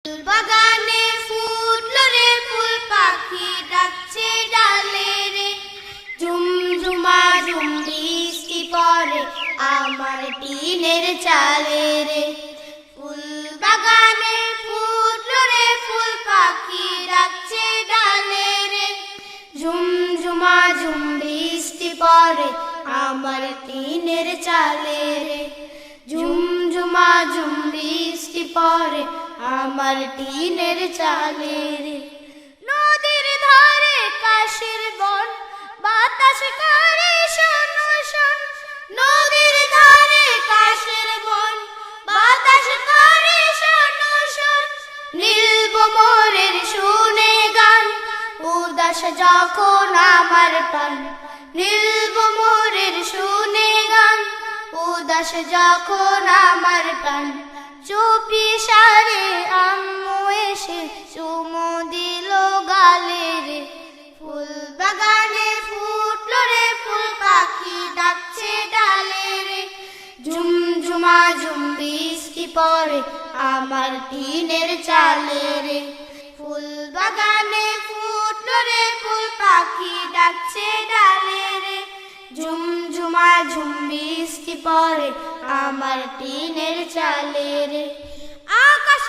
বাগানে ফুটলো রে ফুল, পাখি ডাকছে ডালে রে। ঝুমঝুমা ঝুম বৃষ্টি পড়ে আমার টিনের চালে রে। ফুল বাগানে ফুটলো রে ফুল, পাখি ডাকছে ডালে রে। ঝুমঝুমা ঝুম বৃষ্টি পড়ে আমার টিনের চালে রে। ঝুমঝুমা ঝুম বৃষ্টি পড়ে আমার টিনের চালে রে। নদীর ধারে কাশের বন, বাতাস করে শোন শোন। নদীর ধারে কাশের বন, বাতাস করে শোন শোন। নীল মোরের শুনে গান, উদাস যখন আমার প্রাণ। নীল মোরের শুনে গান, উদাস যখন আমার প্রাণ। চুপি সারে আম্মু এসে চুমু দিল গালে রে। ফুল বাগানে ফুটলো রে ফুল, পাখি ডাকছে ডালে রে। ঝুমঝুমা ঝুম বৃষ্টি পড়ে আমার টিনের চালে রে। ফুল বাগানে ফুটলো রে ফুল, পাখি ডাকছে ডালে রে। ঝুমঝুমা ঝুম বৃষ্টি পড়ে আমার টিনের চালে রে। আকাশ